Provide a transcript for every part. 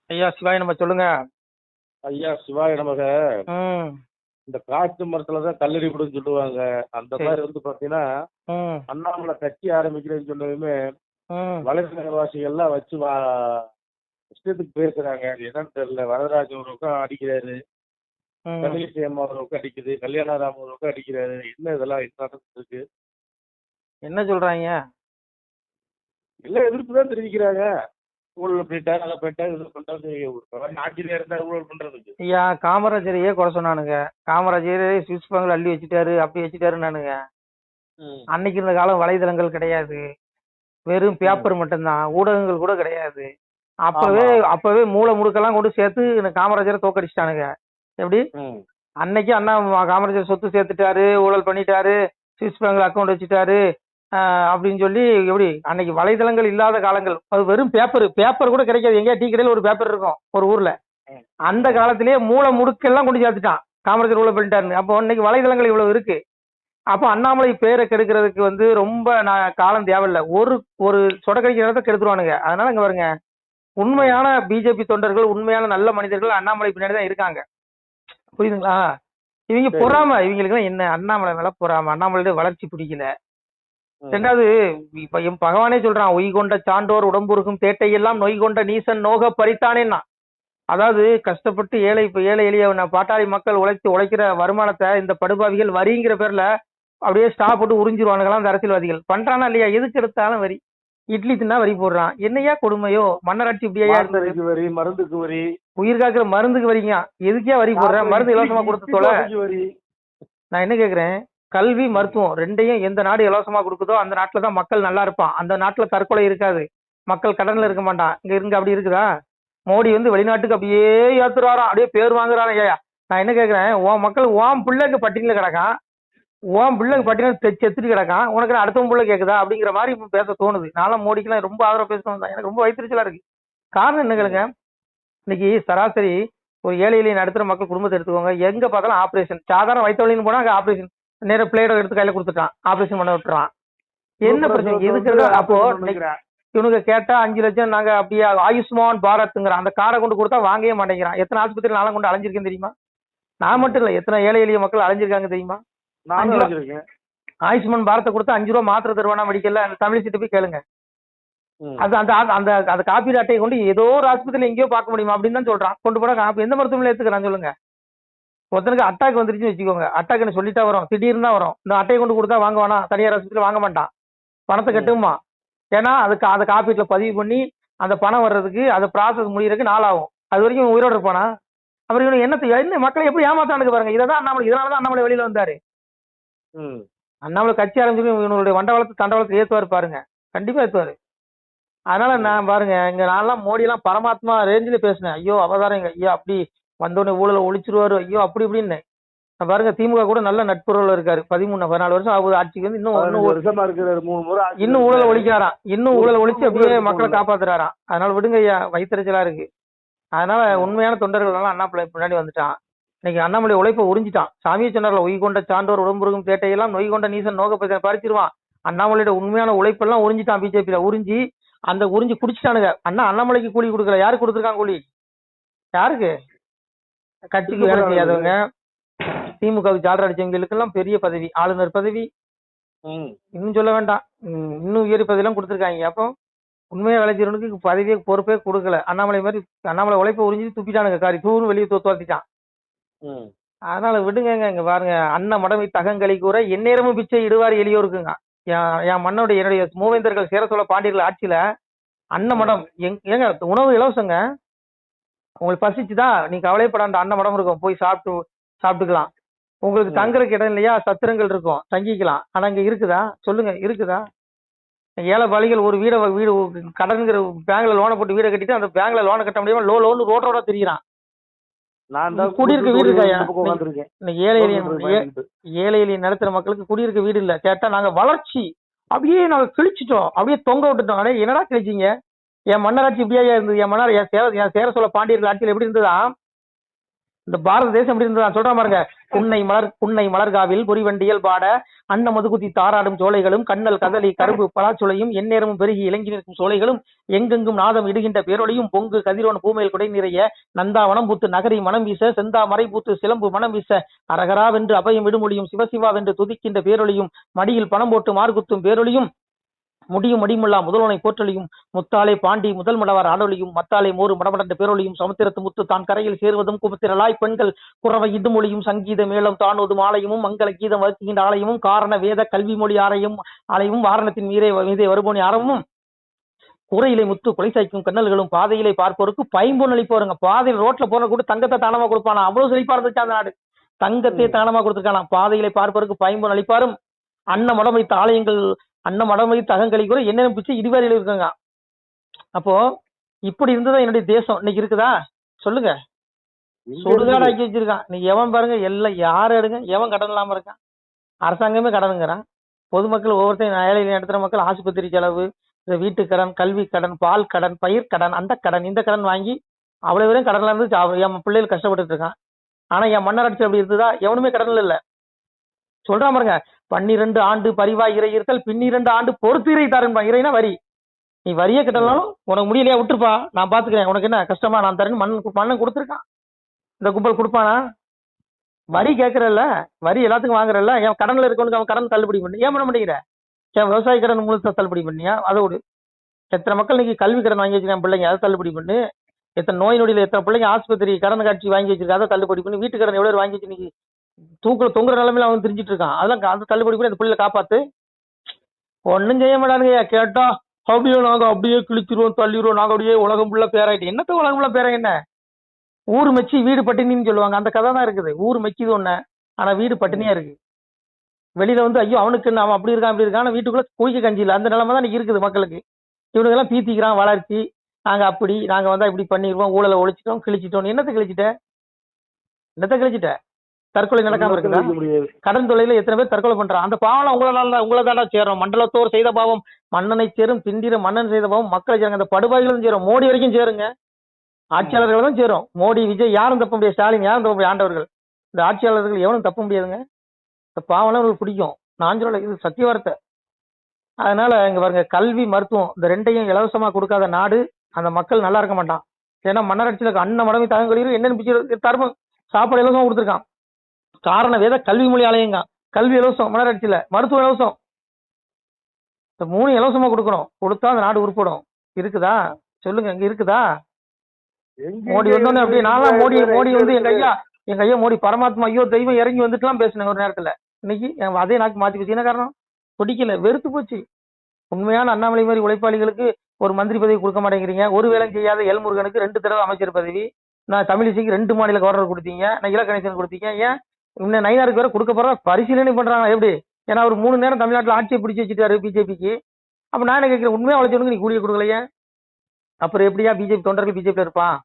ஐயா சிவாய நம்ம சொல்லுங்க. ஐயா சிவாய நமக. ம். இந்த காட்டு மரத்துல தான் கல்லெறிப்படுன்னு சொல்லுவாங்க. அந்த சரி. மாதிரி வந்து பாத்தீங்கன்னா, ம். அண்ணாமலை கட்சி ஆரம்பிக்கிறேன்னு சொன்னதுமே ம். வலைநகரவாசிகள்லாம் வச்சு இஷ்டத்துக்கு பேசுறாங்க. அது என்னன்னு தெரியல. வரதராஜன் ஒரு பக்கம் அடிக்கிறாரு, ம். தமிழிசை அம்மா ஒரு பக்கம் அடிக்குது, கல்யாணராம் ஒரு பக்கம் அடிக்கிறாரு. என்ன இதெல்லாம் என்ன நடந்துட்டு இருக்கு? என்ன சொல்றாங்க? எல்லாம் எதிர்ப்பு தான் தெரிவிக்கிறாங்க. ஊழல் பண்ணிட்டாரு, அதை பண்ணிட்டாரு, இது பண்றது. ஆட்சியில இருந்தா ஊழல் பண்றதுக்கு. ஐயா காமராஜரையே குறை சொன்னானுங்க. காமராஜரே சுவிஸ் பேங்க்ல அள்ளி வச்சுட்டாரு, அப்படி வச்சுட்டாருன்னானுங்க. ம். அன்னைக்கு இருந்த காலம் வலைதளங்கள் கிடையாது. வெறும் ம். பேப்பர் மட்டும்தான். ஊடகங்கள் கூட கிடையாது. ஆமா. அப்பவே மூளை முடுக்கெல்லாம் கொண்டு சேர்த்து இந்த காமராஜரை தோக்கடிச்சிட்டானுங்க. எப்படி? ம். அன்னைக்கு அண்ணா காமராஜர் சொத்து சேர்த்துட்டாரு, ஊழல் பண்ணிட்டாரு, சுவிஸ் பேங்க்ல அக்கௌண்ட் வச்சுட்டாரு அப்படின்னு சொல்லி எப்படி அன்னைக்கு வலைதளங்கள் இல்லாத காலங்கள். அது வெறும் பேப்பர் கூட கிடைக்காது. எங்கேயா டீ கடையில் ஒரு பேப்பர் இருக்கும் ஒரு ஊர்ல. ம். அந்த காலத்திலேயே மூளை முடுக்கெல்லாம் கொண்டு சேர்த்துட்டான் காமராஜர் ஊழல் பண்ணிட்டாருன்னு. அப்போ இன்னைக்கு வலைதளங்கள் இவ்வளவு இருக்கு. அப்போ அண்ணாமலை பேரை கெடுக்கிறதுக்கு வந்து ரொம்ப காலம் தேவையில்லை. ஒரு ஒரு சொடக்கடிக்கிற இடத்த கெடுத்துருவானுங்க. அதனால இங்க பாருங்க, உண்மையான பிஜேபி தொண்டர்கள், உண்மையான நல்ல மனிதர்கள் அண்ணாமலை பின்னாடி தான் இருக்காங்க. புரியுதுங்களா? இவங்க சரி. பொறாம, இவங்களுக்கு என்ன அண்ணாமலை மேல பொறாம, அண்ணாமலையோட வளர்ச்சி பிடிக்கல. ம். ரெண்டாவது, இப்ப என் பகவானே சொல்றான், உய் கொண்ட சான்றோர் உடம்புருக்கும் தேட்டையெல்லாம் நொய் கொண்ட நீசன் நோக பறித்தானேன்னா. அதாவது கஷ்டப்பட்டு ஏழை எளிய பாட்டாளி மக்கள் உழைக்கிற வருமானத்தை இந்த படுபாவிகள் வரிங்கிற பேர்ல அப்படியே ஸ்டாப் போட்டு உறிஞ்சிருவானுங்களாம் இந்த அரசியல்வாதிகள். பண்றானா இல்லையா? எதுக்கு எடுத்தாலும் வரி. இட்லி தின்னா வரி போடுறான். என்னையா கொடுமையோ? மன்னராட்சி இப்படியா இருந்தது? மாத்திரைக்கு வரி, மருந்துக்கு வரி, உயிர் காக்கிற மருந்துக்கு வரிங்க. எதுக்கே வரி போடுற? மருந்து இலவசமா கொடுத்து தொலை. வரி. நான் என்ன கேக்குறேன், கல்வி மருத்துவம் ரெண்டையும் எந்த நாடு இலவசமா கொடுக்குதோ அந்த நாட்டுல தான் மக்கள் நல்லா இருப்பான். அந்த நாட்டுல தற்கொலை இருக்காது, மக்கள் கடன்ல இருக்க மாட்டான். இங்க அப்படி இருக்குதா? மோடி வந்து வெளிநாட்டுக்கு அப்படியே ஏத்துறாராம், அப்படியே பேர் வாங்குறான். ஐயா நான் என்ன கேக்குறேன், உன் மக்கள் உன் பிள்ளைக்கு பட்டினியில கிடக்கான், உன் பிள்ளைக்கு பட்டினியில செத்துட்டு கிடக்கான், உனக்கு அடுத்தவன் பிள்ளை கேக்குதா? அப்படிங்கிற மாதிரி இப்ப பேச தோணுது. நானும் மோடிக்கெல்லாம் ரொம்ப ஆதரவு பேசணும் தான். எனக்கு ரொம்ப வயிற்றுச்சலா இருக்கு. காரணம் என்ன கேளுங்க, இன்னைக்கு சராசரி ஒரு ஏழை எளிய நடுத்தர மக்கள் குடும்பத்தை எடுத்துக்கோங்க. எங்க பார்த்தாலும் ஆபரேஷன். சாதாரண வயிற்று வலின்னு போனா அங்க ஆபரேஷன். நேர பிளேட எடுத்து கையில கொடுத்துட்டான், ஆபரேஷன் பண்ண விட்டுறான். என்ன பிரச்சனை? எதுக்கு? அப்போ இவனுக்கு கேட்டா 5 லட்சம் நாங்க அப்படியே ஆயுஷ்மான் பாரத்ங்கிறான். அந்த காரை கொண்டு கொடுத்தா வாங்கவே மாட்டேங்கிறான். எத்தனை ஆஸ்பத்திரி நானும் கொண்டு அலைஞ்சிருக்கேன் தெரியுமா? நான் மட்டும் இல்ல, எத்தனை ஏழை எளிய மக்கள் அலைஞ்சிருக்காங்க தெரியுமா? ஆயுஷ்மான் பாரத்தை கொடுத்தா 5 ரூபா மாத்திரை தருவானா மெடிக்கல்ல? அந்த தமிழிசைட்டு போய் கேளுங்க. அது அந்த அந்த அந்த காப்பீடு அட்டையை கொண்டு ஏதோ ஒரு ஆஸ்பத்திரியில எங்கேயோ பார்க்க முடியுமா அப்படின்னு தான் சொல்றான். கொண்டு போனா எந்த மருத்துவமனை எடுத்துக்கிறான் சொல்லுங்க? ஒருத்தனுக்கு அட்டாக் வந்துருச்சுன்னு வச்சுக்கோங்க, அட்டாக்னு சொல்லிட்டா வரும், திடீர்னு தான் வரும். இந்த அட்டையை கொண்டு கொடுத்தா வாங்குவானா? தனியார் ஆஸ்பத்திரி வாங்க மாட்டான், பணத்தை கட்டுமா. ஏன்னா அதுக்கு அதை காப்பீட்டுல பதிவு பண்ணி அந்த பணம் வர்றதுக்கு, அதை ப்ராசஸ் முடியறதுக்கு நாள் ஆகும். அது வரைக்கும் உயிரோடு இருப்பானா? அப்புறம் இவனுக்கு என்ன மக்களை எப்படி ஏமாத்தானுக்கு பாருங்க. இதான் அண்ணாமலை, இதனாலதான் அண்ணாமலை வெளியில வந்தாரு. அண்ணாமலை கட்சி ஆரம்பிச்சு இவனுடைய வண்டவாளத்து தண்டவாளத்தை ஏத்துவாரு பாருங்க, கண்டிப்பா ஏத்துவாரு. அதனால நான் பாருங்க, இங்க நான்லாம் மோடி எல்லாம் பரமாத்மா ரேஞ்சில பேசினேன். ஐயோ அவதாரங்க ஐயா, அப்படி வந்தோடனே ஊழலை ஒழிச்சிருவாரு ஐயோ அப்படி இப்படின்னு. பாருங்க, திமுக கூட நல்ல நட்புறவுல இருக்காரு. 13-14 வருஷம் ஆகுது ஆட்சிக்கு வந்து. இன்னும் ஊழலை ஒழிக்கிறாராம். இன்னும் ஊழலை ஒழிச்சு அப்படியே மக்களை காப்பாத்துறாராம். அதனால விடுங்க ஐயா, வயிற்றுச்சலா இருக்கு. அதனால உண்மையான தொண்டர்கள் எல்லாம் அண்ணாமலை பின்னாடி வந்துட்டான். இன்னைக்கு அண்ணாமலை உழைப்பை உறிஞ்சிட்டான். சாமியை சொன்னார்ல, உய் கொண்ட சான்றோர் உடம்புருகும் தேட்டையெல்லாம் நொய் கொண்ட நீசன் நோக்க பறிச்சிருவான். அண்ணாமலையோட உண்மையான உழைப்பெல்லாம் உறிஞ்சிட்டான். பிஜேபியில உறிஞ்சி குடிச்சிட்டானுங்க. அண்ணாமலைக்கு கூலி கொடுக்கல. யாருக்கு கொடுத்துருக்கான் கூலி? யாருக்கு? கட்சிக்கு வேலை செய்யாதவங்க, திமுகவுக்கு ஜாலரா அடிச்சவங்களுக்கு எல்லாம் பெரிய பதவி, ஆளுநர் பதவி, இன்னும் சொல்ல வேண்டாம், இன்னும் உயரிய பதவியெல்லாம் கொடுத்துருக்காங்க. அப்போ உண்மையா விளைஞ்சவனுக்கு பதவியே பொறுப்பே கொடுக்கல. அண்ணாமலை உழைப்பை உறிஞ்சி துப்பிட்டானுங்க. காரி தூன்னு வெளியே தோத்துவாத்திட்டான். அதனால விடுங்க. இங்க பாருங்க, அண்ணன் மடமை தகங்களி கூற எந்நேரமும் பிச்சை இடுவார் எளியோருக்குங்க. என் மன்னோடைய என்னுடைய மூவேந்தர்கள் சேர சோழ பாண்டியர்கள் ஆட்சியில அண்ணன் மடம் ஏங்க உணவு இலவசங்க. உங்களுக்கு பசிச்சுதான் நீ கவலைப்படாத, அண்ணன் மடம் இருக்கும், போய் சாப்பிட்டுக்கலாம். உங்களுக்கு தங்குறதுக்கு இடம் இல்லையா? சத்திரங்கள் இருக்கும், தங்கிக்கலாம். ஆனா இங்க இருக்குதா சொல்லுங்க? இருக்குதா? ஏழை பாலிகள் ஒரு வீடு கடன்கிற பேங்க்ல லோனை போட்டு வீடை கட்டிட்டு அந்த பேங்க்ல லோனை கட்ட முடியாம லோன் ரோட்டோட திரியிறான். குடியிருக்க வீடு இருக்காயா? ஏழை எளிய நடத்துற மக்களுக்கு குடியிருக்க வீடு இல்ல. கேட்டா நாங்க வளர்ச்சி அப்படியே நாங்க கிழிச்சிட்டோம், அப்படியே தொங்க விட்டுட்டோம். அடே என்னடா கிழிச்சிங்க? என் மன்னராட்சி இப்படியா இருந்தது? என் சேர சோழ பாண்டியர்கள் ஆட்சியில் எப்படி இருந்ததா? இந்த பாரத தேசம் எப்படி இருந்தது நான் சொல்றேன் பாருங்க. புன்னை மலர்காவில் பொறிவண்டியல் பாட அன்ன மதுகுதி தாராடும் சோலைகளும் கண்ணல் கதலி கரும்பு பலாச்சோலையும் எந்நேரமும் பெருகி இலங்கி நிற்கும் சோலைகளும் எங்கெங்கும் நாதம் இடுகின்ற பேரொழியும் பொங்கு கதிரோன் பூமேல் குடை நிறைய நந்தா வனம் பூத்து நகரி மனம் வீச செந்தா மறை பூத்து சிலம்பு மனம் வீச அரகரா வென்று அபயம் விடுமொழியும் சிவசிவா வென்று துதிக்கின்ற பேரொழியும் மடியில் பணம் போட்டு மார்குத்தும் பேரொழியும் முடியும் மடிமுல்லா முதல்வனை போற்றலியும் முத்தாலே பாண்டி முதல் மடவார் ஆடொலியும் மத்தாலே மோறு மடமடந்த பேரொழியும் சமுத்திரத்து முத்து தான் கரையில் சேருவதும் குபத்திரலாய் பெண்கள் குறவை இடுமொழியும் சங்கீத மேளம் தானோதும் ஆலயமும் மங்கள கீதம் வகுக்கின்ற ஆலயமும் காரண வேத கல்வி மொழி ஆலயமும் வாரணத்தின் மீதே வருபோனி ஆரமும் கூரையிலே முத்து கொலை சாய்க்கும் கண்ணல்களும் பாதையிலே பார்ப்போருக்கு பைம்பொன் அளிப்போருங்க. பாதையில் ரோட்ல போற கூட தங்கத்தை தானமா கொடுப்பானா, அவ்வளவு செழிப்பா இருந்துச்சு அந்த நாடு. தங்கத்தை தானமா கொடுத்துருக்கானா. பாதையிலே பார்ப்போருக்கு பைம்பொன் அளிப்பாரும் அன்ன மடம் வைத்த ஆலயங்கள் அன்ன மடம் வைத்த அகங்களி கூட என்னென்ன பிச்சை இடிவாரியில் இருக்குங்க. அப்போ இப்படி இருந்ததா என்னுடைய தேசம் இன்னைக்கு இருக்குதா சொல்லுங்க? சுடுகாடு ஆக்கி வச்சிருக்கான். நீ எவன் பாருங்க எல்லாம் யாரும் எடுங்க, எவன் கடன் இல்லாம இருக்கான்? அரசாங்கமே கடனுங்கிறான். பொதுமக்கள் ஒவ்வொருத்தையும் ஏழையில் நடத்துற மக்கள் ஆஸ்பத்திரி செலவு, வீட்டு கடன், கல்வி கடன், பால் கடன், பயிர் கடன், அந்த கடன் இந்த கடன் வாங்கி அவ்வளவு வரையும் கடன்ல இருந்து என் பிள்ளைகள் கஷ்டப்பட்டு இருக்கான். ஆனா என் மன்னராட்சி அப்படி இருந்ததா? எவனுமே கடன்ல இல்ல. சொல்றான் பாருங்க, 12 ஆண்டு பரிவாய் இறை இருத்தல் 12 ஆண்டு பொறுத்து இறை தரேன்பா. இறைனா வரி. நீ வரியே கட்டலாம் உனக்கு முடியலையா விட்டுருப்பா, நான் பாத்துக்கிறேன், உனக்கு என்ன கஷ்டமா நான் தரேன்னு மண்ணன் கொடுத்துருக்கான். இந்த கும்பல் கொடுப்பானா? வரி கேட்கறல்ல, வரி எல்லாத்துக்கும் வாங்குறல்ல. என் கடன்ல இருக்கவனுக்கு அவன் கடன் தள்ளுபடி பண்ணி ஏன் பண்ண மாட்டேங்கிற? என் விவசாய கடன் முழுசா தள்ளுபடி பண்ணியா? அதோடு எத்தனை மக்கள் இன்னைக்கு கல்வி கடன் வாங்கி வச்சிருக்கேன் பிள்ளைங்க, அதை தள்ளுபடி பண்ணு. எத்தனை நோய் நொடியில் எத்தனை பிள்ளைங்க ஆஸ்பத்திரி கடன் காட்சி வாங்கி வச்சிருக்க, அதை தள்ளுபடி பண்ணி. வீட்டு கடன் எவ்வளவு வாங்கி வச்சு இன்னைக்கு தொங்குற நிலைமையில அவன் தெரிஞ்சிட்டு இருக்கான். அதெல்லாம் அந்த தள்ளுபடி பண்ணி அந்த பிள்ளைல காப்பாத்து. ஒன்னும் செய்ய மாட்டானுங்க. கேட்டா அப்படியே நாங்க அப்படியே கிழிச்சிருவோம் தள்ளிடுவோம், நாங்க அப்படியே உலகம் ஃபுல்லா பேராயிட்டு. என்னத்த உலகம் ஃபுல்லா பேர என்ன? ஊர் மெச்சி வீடு பட்டினின்னு சொல்லுவாங்க, அந்த கதை தான் இருக்குது. ஊர் மெச்சிது ஒண்ணு, ஆனா வீடு பட்டினியா இருக்கு. வெளியில வந்து ஐயோ அவனுக்கு அவன் அப்படி இருக்கான் அப்படி இருக்கான், வீட்டுக்குள்ள குளிக்க கஞ்சி இல்லை, அந்த நிலைமை தான் இருக்குது மக்களுக்கு. இவனுக்கு எல்லாம் பீத்திக்கிறான் வளர்ச்சி. நாங்க வந்தா இப்படி பண்ணிடுவோம், ஊழலை ஒழிச்சிட்டோம் கிழிச்சிட்டோம். என்னத்தை கிழிச்சிட்ட? தற்கொலை நடக்காம இருக்குதா? கடன் தொழில எத்தனை பேர் தற்கொலை பண்றான்? அந்த பாவம் உங்களை தாண்டா சேரும். மண்டலத்தோர் செய்த பாவம் மன்னனை சேரும், திண்டிர மன்னன் செய்த பாவம் மக்களை சேருங்க. அந்த படுபாய்களும் சேரும், மோடி வரைக்கும் சேருங்க. ஆட்சியாளர்கள் தான் சேரும். மோடி விஜய் யாரும் தப்ப முடியாது, ஸ்டாலின் யாரும் தப்ப முடியாது, ஆண்டவர்கள். இந்த ஆட்சியாளர்கள் எவனும் தப்ப முடியாதுங்க. இந்த பாவம்லாம் உங்களுக்கு பிடிக்கும். நான் சொல்ல இது சத்திய வார்த்தை. அதனால இங்க பாருங்க, கல்வி மருத்துவம் இந்த ரெண்டையும் இலவசமா கொடுக்காத நாடு அந்த மக்கள் நல்லா இருக்க மாட்டான். ஏன்னா மன்னராட்சியில அன்ன மடமை தகவல் என்னென்னு தர்மம் சாப்பாடு இலவசமா கொடுத்துருக்கான். காரண வேத கல்வி மொழி ஆலயங்க, கல்வி இலவசம் மன்னராட்சியில, மருத்துவம் இலவசம். இந்த 3 இலவசமா கொடுக்கணும். கொடுத்தா அந்த நாடு உருப்படும். இருக்குதா சொல்லுங்க? இங்க இருக்குதா? மோடி வந்தோடனே அப்படியே நான்லாம் மோடி வந்து எங்க ஐயா மோடி பரமாத்மா ஐயோ தெய்வம் இறங்கி வந்துட்டுலாம் பேசினேன் ஒரு நேரத்துல. இன்னைக்கு அதே நாக்கு மாத்தி போச்சு. என்ன காரணம்? பிடிக்கல, வெறுத்து போச்சு. உண்மையான அண்ணாமலை மாதிரி உழைப்பாளிகளுக்கு ஒரு மந்திரி பதவி கொடுக்க மாட்டேங்கிறீங்க. ஒரு வேலை செய்யாத எல்முருகனுக்கு 2 தடவை அமைச்சர் பதவி, நான் தமிழிசைக்கு 2 மாநில கவர்னர் கொடுத்தீங்க, நான் இலக்கணேசன் கொடுத்தீங்க. ஏன் இன்னும் நயினாருக்கு வேற கொடுக்க போற பரிசீலனை பண்றாங்க எப்படி? ஏன்னா ஒரு 3 நேரம் தமிழ்நாட்டில் ஆட்சியை பிடிச்சி வச்சுட்டாரு பிஜேபிக்கு. அப்ப நான் என்ன கேட்கிறேன், உண்மையா உழைச்சவனுக்கு நீ கூலிய கொடுக்கலையே, அப்புறம் எப்படியா பிஜேபி தொண்டர்கள் பிஜேபியில இருப்பான்?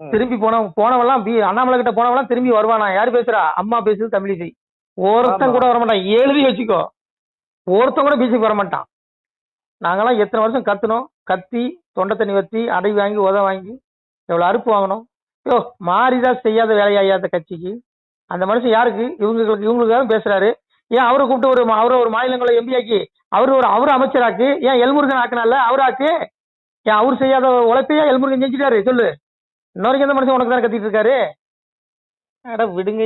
திரும்பி போனவெல்லாம் அண்ணாமலை கிட்ட போனவெல்லாம் திரும்பி வருவானா? யாரு பேசுறா? அம்மா பேசுது தமிழிசை. ஒருத்தன் கூட வரமாட்டான். எழுதி வச்சுக்கோ, ஒருத்தன் கூட பிஜேபி வரமாட்டான். நாங்கெல்லாம் எத்தனை வருஷம் கத்துனோம், கத்தி தொண்டை தண்ணி வத்தி அடை வாங்கி உத வாங்கி எவ்வளவு அறுப்பு வாங்கணும். யோ மாறிதான் செய்யாத வேலையாயாத கட்சிக்கு அந்த மனுஷன் யாருக்கு? இவங்களுக்காக பேசுறாரு. ஏன் அவரை கூப்பிட்டு அவரை மாநிலங்களை எம்பி ஆக்கி அவரு அமைச்சராக்கு? ஏன் எல்முருகன் ஆக்கினால அவராக்கு? ஏன் அவர் செய்யாத உழைப்பையா எல்முருகன் செஞ்சுட்டாரு? சொல்லு. இன்னொரு எந்த மனுஷன் உனக்கு தான் கத்திட்டு இருக்காரு? விடுங்க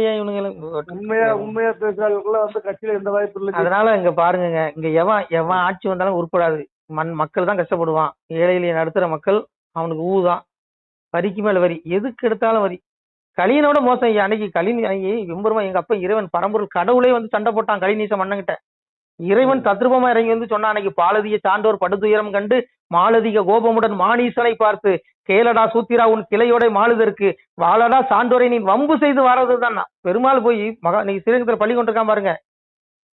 உண்மையா பேசுறாங்க வந்து கட்சியில எந்த வாய்ப்பு இல்லை. அதனால இங்க பாருங்க, இங்க எவன் ஆட்சி வந்தாலும் உருப்படாது. மக்கள் தான் கஷ்டப்படுவான். ஏழையிலேயே நடுத்துற மக்கள் அவனுக்கு ஊதான். வரிக்கு மேல வரி, எதுக்கு எடுத்தாலும் வரி. கலியனோட மோசம். அன்னைக்கு கலினி விம்பரமா எங்க அப்பா இறைவன் பரம்பொருள் கடவுளே வந்து சண்டை போட்டான் கலிநீச மன்னங்கிட்ட. இறைவன் தத்ரூபமா இறங்கி வந்து சொன்னா, அன்னைக்கு பாலதிய சான்றோர் படுதுயரம் கண்டு மாலதிக கோபமுடன் மானீசனை பார்த்து கேளடா சூத்திரா உன் கிளையோட மாளுதற்கு வாழடா சான்றோரை நீ வம்பு செய்து வாரதுதான். பெருமாள் போய் நீ ஸ்ரீரங்கத்துல பள்ளி கொண்டிருக்கான் பாருங்க,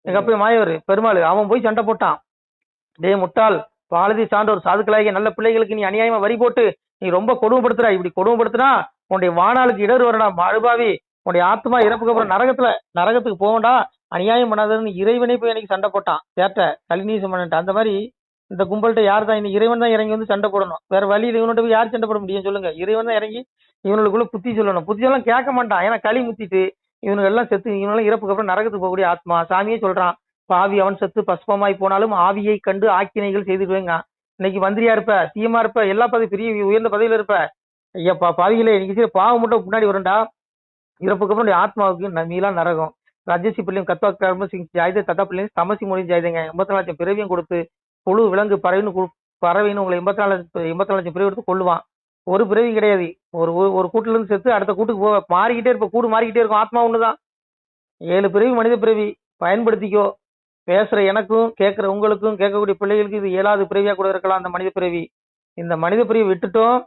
எங்க அப்பா மாயவர் பெருமாள், அவன் போய் சண்டை போட்டான். டே முட்டாள், பாலதி சான்றோர் சாதுக்களாகிய நல்ல பிள்ளைகளுக்கு நீ அநியாயமா வரி போட்டு நீ ரொம்ப கொடுமைப்படுத்துறா. இப்படி கொடுமைப்படுத்தினா உன்னுடைய வானாளுக்கு இடர் வரடா மாடுபாவி, உன்னுடைய ஆத்மா இறப்புக்கு அப்புறம் நரகத்துக்கு போகண்டா, அநியாயம் பண்ணாதன்னு இறைவனே போய் எனக்கு சண்டை போட்டான் சேட்ட கலிநீசம் பண்ணிட்டு. அந்த மாதிரி இந்த கும்பல்கிட்ட யார் தான் இன்னைக்கு இறைவன் தான் இறங்கி வந்து சண்டை போடணும். வேற வழியில் இவன்கிட்ட போய் யார் சண்டை போட முடியும் சொல்லுங்க? இறைவன் தான் இறங்கி இவனுக்குள்ள புத்தி சொல்லணும். புத்தி எல்லாம் கேட்க மாட்டான். ஏன்னா களி முத்திட்டு இவனுக்கு எல்லாம் செத்து இவனெல்லாம் இறப்புக்கு அப்புறம் நரகத்துக்கு போகக்கூடிய ஆத்மா. சாமியே சொல்றான், பாவி அவன் செத்து பஸ்பமாய் போனாலும் ஆவியை கண்டு ஆக்கினைகள் செய்துடுவேங்க. இன்னைக்கு மந்திரியா இருப்ப, சிஎம்மா இருப்ப, எல்லா பதவி பெரிய உயர்ந்த பதவியில இருப்ப, ஐயா பாவிகளே இன்னைக்கு செய்யற பாவம் மட்டும் முன்னாடி வரும்டா. இறப்புக்கு அப்புறம் உன்னுடைய ஆத்மாவுக்கு மீளா நரகம். ராஜசி பிள்ளையும் கத்வா கர்ம சிங் ஜாயுதே தத்தா பிள்ளையும் தமசி மொழி ஜாயுதேங்க. 84 லட்சம் பிறவியும் கொடுத்து புழு விலங்கு பறவைன்னு உங்களை 84 லட்சம் பிறவி எடுத்து கொள்ளுவான். ஒரு பிறவி கிடையாது. ஒரு ஒரு கூட்டுல இருந்து செத்து அடுத்த கூட்டுக்கு போக மாறிக்கிட்டே இருப்ப, கூடு மாறிக்கிட்டே இருக்கும். ஆத்மா ஒண்ணுதான். 7 பிறவி மனித பிறவி. பயன்படுத்திக்கோ. பேசுற எனக்கும் கேட்கிற உங்களுக்கும் கேட்கக்கூடிய பிள்ளைகளுக்கு இது 7வது பிறவியா கூட இருக்கலாம். அந்த மனித பிறவி, இந்த மனித பிறவி விட்டுட்டோம்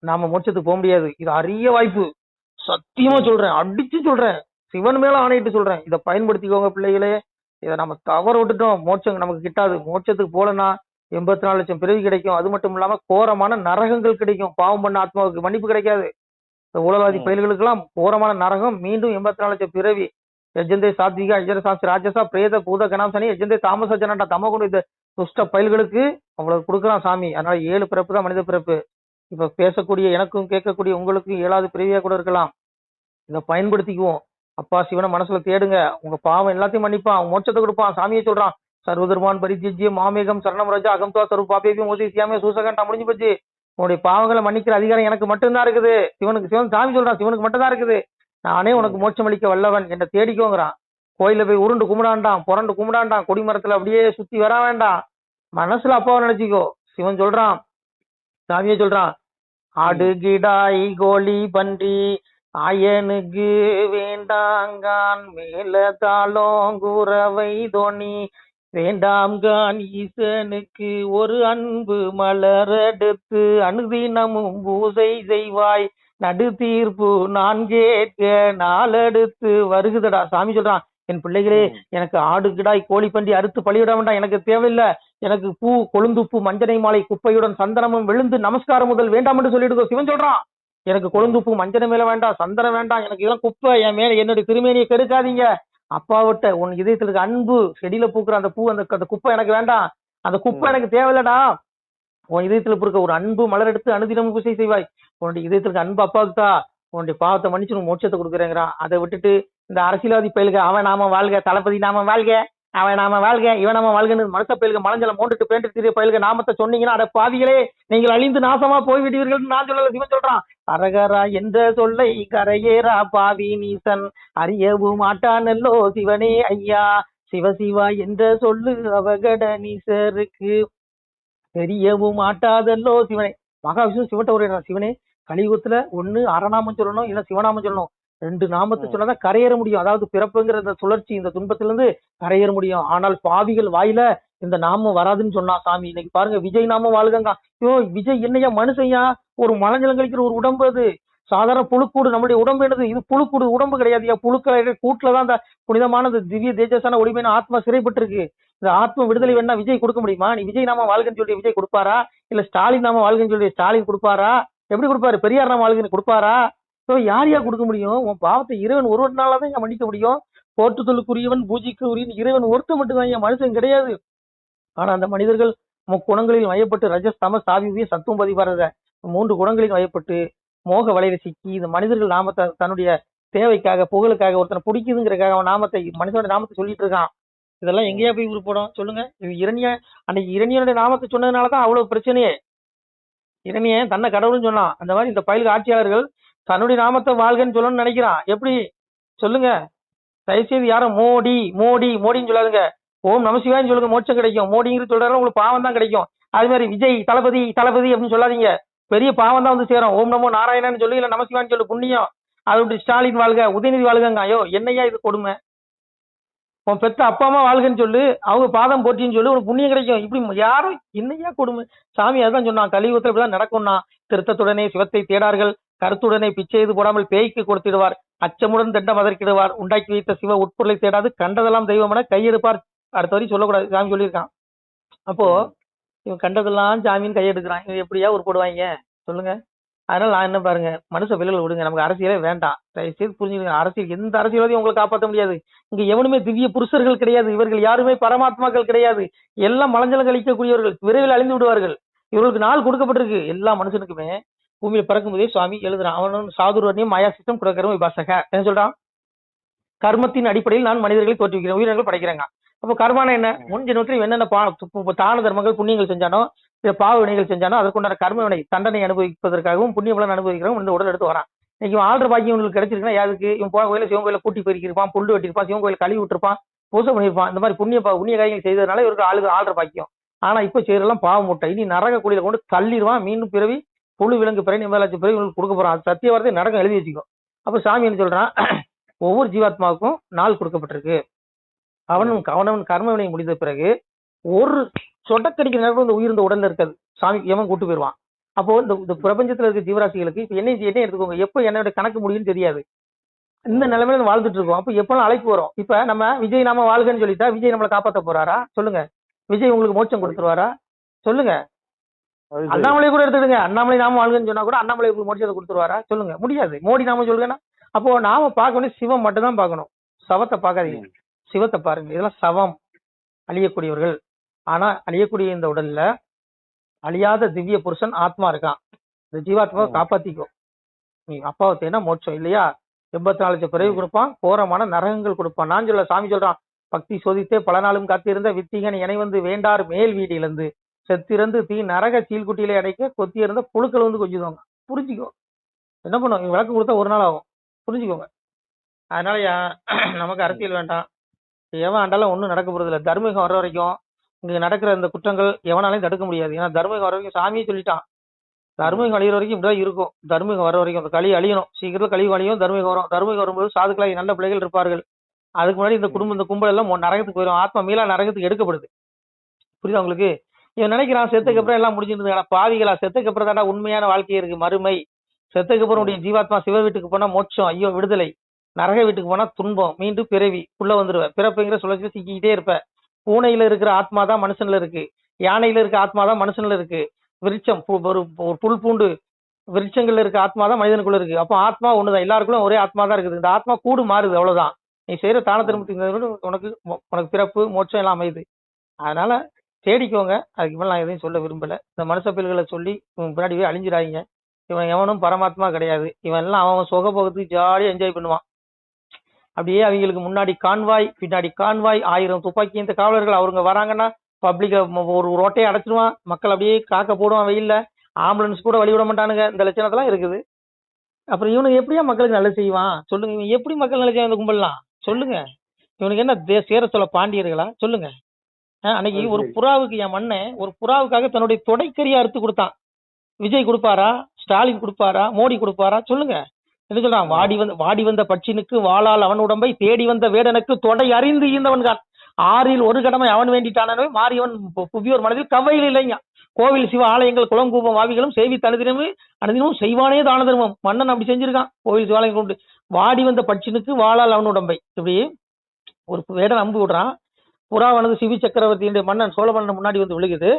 நாம மோட்சத்துக்கு போக முடியாது. இது அரிய வாய்ப்பு. சத்தியமா சொல்றேன், அடிச்சு சொல்றேன், சிவன் மேல ஆணையிட்டு சொல்றேன். இதை பயன்படுத்திக்கோங்க பிள்ளைகளே. இதை நம்ம தவற விட்டுட்டோம் மோட்சம் நமக்கு கிட்டாது. மோட்சத்துக்கு போலன்னா 84 லட்சம் பிறவி கிடைக்கும். அது மட்டும் இல்லாம கோரமான நரகங்கள் கிடைக்கும். பாவம் பண்ண ஆத்மாவுக்கு மன்னிப்பு கிடைக்காது. இந்த ஊழல்வாதி பயில்களுக்கெல்லாம் கோரமான நரகம். மீண்டும் 84 லட்சம் பிறவி. எஜந்தே சாத்விக அஜரசாட்சி ராஜசா பிரேத பூத கணாம்சனி எஜந்தே தாமச ஜனண்டா தமகுண்டு இந்த துஷ்ட பயில்களுக்கு அவ்வளவு கொடுக்குறான் சாமி. அதனால 7 பிறப்பு தான் மனித பிறப்பு. இப்ப பேசக்கூடிய எனக்கும் கேட்கக்கூடிய உங்களுக்கும் 7வது பிறவியா கூட இருக்கலாம். இதை பயன்படுத்திக்குவோம். அப்பா சிவனை மனசுல தேடுங்க. உங்க பாவம் எல்லாத்தையும் மன்னிப்பான், மோட்சத்தை கொடுப்பான். சாமியை சொல்றான், சர்வதர்மான் பரித்தியஜ்ய மாமேகம் சரணம் ரஜா அகம்துவா சர்வ பாபேபியம் ஓசி சியாமே சூசகண்டா. முடிஞ்சு போச்சு. உன்னுடைய பாவங்களை மன்னிக்கிற அதிகாரம் எனக்கு மட்டும்தான் இருக்குது. சிவன் சாமி சொல்றான், சிவனுக்கு மட்டும்தான் இருக்குது. நானே உனக்கு மோட்சம் அளிக்க வல்லவன், என்னை தேடிக்கோங்கிறான். கோயில போய் உருண்டு கும்பிடாண்டான், புரண்டு கும்பிடாண்டான், கொடிமரத்துல அப்படியே சுத்தி வர வேண்டாம். மனசுல அப்பாவை நினைச்சிக்கோ. சிவன் சொல்றான், சாமியே சொல்றான், ஆடு கிடாய் கோழி பன்றி ஆயனுக்கு வேண்டாங்கான் மேலதாளம் குறவை தோணி வேண்டாம்கான் ஈசனுக்கு ஒரு அன்பு மலரெடுத்து அனுதினமும் பூசை செய்வாய் நடு தீர்ப்பு நான் கேட்க நாளெடுத்து வருகுதடா. சாமி சொல்றான், என் பிள்ளைகளே எனக்கு ஆடு கிடாய் கோழி பன்றி அறுத்து பலியிட வேண்டாம், எனக்கு தேவையில்லை. எனக்கு பூ கொழுந்துப்பு மஞ்சனை மாலை குப்பையுடன் சந்தனமும் விழுந்து நமஸ்காரம் முதல் வேண்டாம் என்று சொல்லிடுதோ. சிவன் சொல்றான், எனக்கு கொழுந்துப்பு மஞ்சனை மேல வேண்டாம், சந்தனம் வேண்டாம், எனக்கு இதெல்லாம் குப்பை, என் மேல என்னுடைய திருமேனியை கெடுக்காதீங்க. அப்பாவிட்ட உன் இதயத்துல இருக்க அன்பு, செடியில பூக்குற அந்த பூ, அந்த குப்பை எனக்கு வேண்டாம், அந்த குப்பை எனக்கு தேவையில்லடா. உன் இதயத்துல இருக்க ஒரு அன்பு மலர் எடுத்து அனுதினமும் பூசை செய்வாய். உன்னுடைய இதயத்துல இருக்க அன்பு அப்பாவுக்கு தான். உன்னுடைய பாவத்தை மன்னிச்சு உன் மோட்சத்தை கொடுக்குறேங்கிறான். அதை விட்டுட்டு இந்த அரசியல்வாதி பயிலுக அவன் நாம வாழ்க, தளபதி நாம வாழ்க, அவன் நாம வாழ்க, இவன் நாம வாழ்கன்னு மனச பயிலுக மலஞ்சல மூண்டுட்டு பேண்டு திரிய பயிலுக நாமத்தை சொன்னீங்கன்னா அட பாவிகளே நீங்கள் அழிந்து நாசமா போய்விடுவீர்கள். நான் சொல்லல, சிவன் சொல்றான். அரகரா என்ற சொல்லை கரையேரா பாவி நீசன் அறியவும் மாட்டானல்லோ சிவனே ஐயா. சிவசிவா என்ற சொல்லு அவகட நீசருக்கு தெரியவும் மாட்டாதல்லோ சிவனே. மகாவிஷ்ணு சிவட்ட ஒரு சிவனே கலியுகத்துல ஒண்ணு அறநாமம் சொல்லணும், இல்ல சிவநாமம் சொல்லணும். 2 நாமத்தை சொன்னாதான் கரையேற முடியும். அதாவது பிறப்புங்கிற இந்த சுழற்சி, இந்த துன்பத்துல இருந்து கரையேற முடியும். ஆனால் பாவிகள் வாயில இந்த நாமம் வராதுன்னு சொன்னா சாமி. இன்னைக்கு பாருங்க, விஜய் நாமம் வாழ்கங்க. ஐயோ விஜய் என்னையா மனுஷையா, ஒரு மலஞ்சலம் கழிக்கிற ஒரு உடம்பு. அது சாதாரண புழுக்கூடு. நம்மளுடைய உடம்பு என்னது? இது புழுக்கூடு, உடம்பு கிடையாது. புழுக்களை கூட்டுலதான் அந்த புனிதமான திவ்ய தேஜஸான ஒளிமையான ஆத்மா சிறைப்பட்டு இருக்கு. இந்த ஆத்ம விடுதலை வேணா விஜய் கொடுக்க முடியுமா? நீ விஜய் நாம வாழ்கன்னு சொல்லி விஜய் கொடுப்பாரா? இல்ல ஸ்டாலின் நாம வாழ்கன்னு சொல்லி ஸ்டாலின் கொடுப்பாரா? எப்படி கொடுப்பாரு? பெரியார் நாம வாழ்கன்னு கொடுப்பாரா? யார் யார் கொடுக்க முடியும்? உன் பாவத்தை இறைவன் ஒருவனாலதான் என் மன்னிக்க முடியும். போற்றுதலுக்குரியவன் பூஜைக்கு உரிய இறைவன் ஒருத்த மட்டும்தான், என் மனுஷன் கிடையாது. ஆனா அந்த மனிதர்கள் குணங்களில் வயப்பட்டு ரஜஸ் தமஸ் சாவிய சத்துவம் பதிவாரத 3 குணங்களில் வயப்பட்டு மோக வலையில சிக்கி இந்த மனிதர்கள் நாமத்தை தன்னுடைய தேவைக்காக புகழுக்காக ஒருத்தனை பிடிக்குதுங்கிறக்காக அவன் நாமத்தை மனுஷனோட நாமத்தை சொல்லிட்டு இருக்கான். இதெல்லாம் எங்கேயா போய் உருப்படும் சொல்லுங்க? இது அன்னைக்கு இரணியனுடைய நாமத்தை சொன்னதுனாலதான் அவ்வளவு பிரச்சனையே. இரணியன் தன்னை கடவுள்னு சொன்னான். அந்த மாதிரி இந்த பயிலுக்கு ஆட்சியாளர்கள் தன்னுடைய நாமத்தை வாழ்கன்னு சொல்லணும்னு நினைக்கிறான். எப்படி சொல்லுங்க? தயவுசெய்து யாரும் மோடி மோடி மோடின்னு சொல்லாதுங்க. ஓம் நமசிவாயின்னு சொல்லுங்க, மோட்சம் கிடைக்கும். மோடிங்கிறது சொல்றாரு, உங்களுக்கு பாவம் தான் கிடைக்கும். அது மாதிரி விஜய் தளபதி தளபதி அப்படின்னு சொல்லாதீங்க, பெரிய பாவம் தான் வந்து சேரும். ஓம் நமோ நாராயணன்னு சொல்லு, இல்ல நமசிவான்னு சொல்லு, புண்ணியம். அது ஸ்டாலின் வாழ்க, உதயநிதி வாழ்கங்க. ஐயோ என்னையா இது கொடுமை. உன் பெத்த அப்பா அம்மா வாழ்கன்னு சொல்லு, அவங்க பாதம் போட்டின்னு சொல்லு, உனக்கு புண்ணியம் கிடைக்கும். இப்படி யாரும் என்னையா கொடுமை. சாமி அதான் சொன்னான், கலியுகத்துல இப்படிதான் நடக்கும்னா. திருத்தத்துடனே சிவத்தை தேடார்கள், கருத்துடனே பிச்சை எது போடாமல் பேய்க்கு கொடுத்திடுவார், அச்சமுடன் தண்டம் அதற்கிடுவார், உண்டாக்கி வைத்த சிவ உட்பொருளை தேடாது கண்டதெல்லாம் தெய்வம் என கையெடுப்பார். அடுத்த வரையும் சொல்லக்கூடாது, சாமி சொல்லியிருக்கான். அப்போ இவன் கண்டதெல்லாம் சாமின்னு கையெடுக்கிறான். இவன் எப்படியா உருப்படுவாங்க சொல்லுங்க? அதனால நான் என்ன பாருங்க, மனுஷ பிள்ளைகளை விடுங்க, நமக்கு அரசியலே வேண்டாம். தயவு செய்து புரிஞ்சுக்கங்க, அரசியல் எந்த அரசியல்வாதியும் உங்களை காப்பாற்ற முடியாது. இங்க எவனுமே திவ்ய புருஷர்கள் கிடையாது, இவர்கள் யாருமே பரமாத்மாக்கள் கிடையாது, எல்லாம் மலஞ்சலம் கழிக்கக்கூடியவர்கள், விரைவில் அழிந்து விடுவார்கள். இவர்களுக்கு நாள் கொடுக்கப்பட்டிருக்கு. எல்லா மனுஷனுக்குமே பூமியில பிறக்கும் போதே சுவாமி எழுதுறான், அவன் சாதுர்வர்ணியம் மாயா சிஸ்டம் கொடுக்கறவன் விபாசக என்ன சொல்றான், கர்மத்தின் அடிப்படையில் நான் மனிதர்களை தோற்றுவிக்கிறேன், உயிரினங்கள் படைக்கிறேங்க. அப்போ கர்மான என்ன, முன் ஜென்மத்தில் என்னென்ன தான தர்மங்கள் புண்ணியங்கள் செஞ்சானோ, பாவ வினைகள் செஞ்சானோ அதற்குண்டான கர்ம வினை தண்டனை அனுபவிப்பதற்காகவும் புண்ணிய பலன் அனுபவிக்கிறவங்க இந்த உடல் எடுத்து வரான். இன்னைக்கு ஆள்ற பாக்கியம் இவங்களுக்கு கிடைச்சிருக்குன்னா யாருக்கு, இவன் போன கோயில சிவன் கோயில கூட்டி போயிருப்பான், புல்லு வெட்டிருப்பான், சிவன் கோயில கழுவி விட்டுருப்பான், பூசை பண்ணியிருப்பான். இந்த மாதிரி புண்ணிய காரியங்கள் செய்ததுனால இவருக்கு ஆள்ற பாக்கியம். ஆனா இப்ப செய்யறதெல்லாம் பாவ மூட்டை. இனி நரக குழியில கொண்டு தள்ளிடுவான். மீண்டும் பிறவி புழு விலங்கு பிறவி 50,00,000 பிறவி இவங்களுக்கு கொடுக்க போறான். அது சத்திய வார்த்தை நடக்கும், எழுதி வச்சுக்கோ. அப்ப சாமி என்ன சொல்றான், ஒவ்வொரு ஜீவாத்மாவுக்கும் நாள் கொடுக்கப்பட்டிருக்கு. அவனவன் கர்ம வினை முடிந்த பிறகு ஒரு சொடக்கடிக்கிற நேரத்தில் இந்த உயிர் இந்த உடல்ல இருக்காது, சாமி எவன் கூட்டு போயிருவான். அப்போ இந்த பிரபஞ்சத்துல இருக்க ஜீவராசிகளுக்கு இப்ப என்ன எடுத்துக்கோங்க, எப்ப என்னோட கணக்கு முடியும்னு தெரியாது. இந்த நிலைமையில வாழ்ந்துட்டு இருக்கோம். அப்ப எப்பெல்லாம் அழைப்பு வரும். இப்ப நம்ம விஜய் நாம வாழ்கன்னு சொல்லிட்டா விஜய் நம்மளை காப்பாற்ற போறாரா சொல்லுங்க? விஜய் உங்களுக்கு மோட்சம் கொடுத்துருவாரா சொல்லுங்க? அண்ணாமலை கூட எடுத்துடுங்க, அண்ணாமலை நாம வாழ்கன்னு சொன்னா கூட அண்ணாமலை உங்களுக்கு மோட்சத்தை கொடுத்துருவாரா சொல்லுங்க? முடியாது. மோடி நாம சொல்லுங்கன்னா அப்போ நாம பார்க்க வேண்டிய சிவம் மட்டும் தான் பார்க்கணும், சவத்தை பார்க்காதீங்க, சிவத்தை பாருங்க. இதெல்லாம் சவம், அழியக்கூடியவர்கள். ஆனா அழியக்கூடிய இந்த உடல்ல அழியாத திவ்ய புருஷன் ஆத்மா இருக்கான். இந்த ஜீவாத்மாவை காப்பாத்திக்கோ. நீ அப்பாவை தேனா மோட்சம் இல்லையா, 84,00,000 பிறவி கொடுப்பான், கோரமான நரகங்கள் கொடுப்பான். நான் சொல்ல சாமி சொல்றான், பக்தி சோதித்தே பல நாளும் காத்திருந்த வித்திகன் இணை வந்து வேண்டார் மேல் வீட்டிலிருந்து செத்திறந்து தீ நரக சீல்குட்டியிலே அடைக்க கொத்தி இருந்த புழுக்கள் வந்து கொஞ்சுவாங்க. புரிஞ்சுக்கோ. என்ன பண்ணுவோம், விளக்கு கொடுத்தா ஒரு நாள் ஆகும், புரிஞ்சுக்கோங்க. அதனால நமக்கு அரசியல் வேண்டாம், எவன் ஆண்டாலும் ஒன்றும் நடக்க போறது இல்லை. தர்மீகம் வர வரைக்கும் இங்க நடக்கிற இந்த குற்றங்கள் எவனாலையும் தடுக்க முடியாது. ஏன்னா தர்மீகம் வர வரைக்கும் சாமியே சொல்லிட்டான், தர்மீகம் அழிகிற வரைக்கும் இப்படிதான் இருக்கும். தர்மீகம் வர வரைக்கும் அந்த களி அழியணும், சீக்கிரத்தில் கழிவு அழியும், தர்மீகம் வரும். தர்மீகம் வரும்போது சாதுக்களாகி நல்ல பிள்ளைகள் இருப்பார்கள். அதுக்கு முன்னாடி இந்த குடும்பம் இந்த கும்பல் எல்லாம் நரகத்துக்கு போயிடும், ஆத்மா மீளா நரகத்துக்கு எடுக்கப்படுது. புரியுதா உங்களுக்கு? இவன் நினைக்கிறான் செத்துக்கு அப்புறம் எல்லாம் முடிஞ்சிருந்தா, பாவிகளா, செத்துக்கு அப்புறம் தாண்டா உண்மையான வாழ்க்கை இருக்கு, மறுமை. செத்துக்கு அப்புறம் உடைய ஜீவாத்மா சிவ வீட்டுக்கு போனா மோட்சம், ஐயோ விடுதலை. நரக வீட்டுக்கு போனா துன்பம், மீண்டும் பிறவி உள்ள வந்துருவ, பிறப்புங்கிற சுழற்சி சிக்கிக்கிட்டே இருப்ப. பூனையில இருக்கிற ஆத்மா தான் மனுஷன்ல இருக்கு, யானையில இருக்க ஆத்மா தான் மனுஷன்ல இருக்கு, விருட்சம் ஒரு புல் பூண்டு விருட்சங்கள்ல இருக்க ஆத்மா தான் மனிதனுக்குள்ள இருக்கு. அப்போ ஆத்மா ஒண்ணுதான், எல்லாருக்குள்ள ஒரே ஆத்மா தான் இருக்குது. இந்த ஆத்மா கூடு மாறுது, அவ்வளவுதான். நீ செய்யற தான திரும்பத்துக்கு உனக்கு பிறப்பு மோட்சம் எல்லாம் அமையுது. அதனால தேடிக்கோங்க. அதுக்கு மேல நான் எதையும் சொல்ல விரும்பல. இந்த மனுஷ பிள்ளைகளை சொல்லி பின்னாடி போய் அழிஞ்சிடாதீங்க. இவன் எவனும் பரமாத்மா கிடையாது. இவன் எல்லாம் அவன் சுக போகத்துக்கு ஜாலியா என்ஜாய் பண்ணுவான். அப்படியே அவங்களுக்கு முன்னாடி கான்வாய் பின்னாடி கான்வாய், 1000 துப்பாக்கி இந்த காவலர்கள் அவங்க வராங்கன்னா பப்ளிக்க ஒரு ரோட்டையை அடைச்சிடுவான், மக்கள் அப்படியே காக்க போடுவான் வெயில்ல, ஆம்புலன்ஸ் கூட வழி விட மாட்டானுங்க. இந்த லட்சணத்தெல்லாம் இருக்குது. அப்புறம் இவனுக்கு எப்படியா மக்களுக்கு நல்லது செய்வான் சொல்லுங்க? இவன் எப்படி மக்கள் நல்லது செய்வான் இந்த கும்பல்லாம் சொல்லுங்க? இவனுக்கு என்ன சேர சொல்ல பாண்டியர்களா சொல்லுங்க? அன்னைக்கு ஒரு புறாவுக்கு என் மண்ணன் ஒரு புறாவுக்காக தன்னுடைய தொடைக்கறியா அறுத்து கொடுத்தான். விஜய் கொடுப்பாரா, ஸ்டாலின் கொடுப்பாரா, மோடி கொடுப்பாரா சொல்லுங்க? என்ன சொல்றான், வாடி வந்த பட்சினுக்கு வாளால் அவன் உடம்பை தேடி வந்த வேடனுக்கு தொடை அறிந்து ஈந்தவன்கான், 6ல் ஒரு கடமை அவன் வேண்டிட்டானவே மாறியவன் புவியோர் மனதில் கவையில் இல்லைங்க. கோவில் சிவ ஆலயங்கள் குளங்கூபம் வாவிகளும் செய்வி அனுதினமும் செய்வானே தான தர்மம். மன்னன் அப்படி செஞ்சிருக்கான். கோவில் சிவாலயம் கொண்டு வாடி வந்த பட்சினுக்கு வாளால் அவன் உடம்பை, இப்படி ஒரு வேடன் அம்பு விடுறான். புறாவானது சிவி சக்கரவர்த்தியுடைய மன்னன் சோழ மன்னன் முன்னாடி வந்து விழுகுது.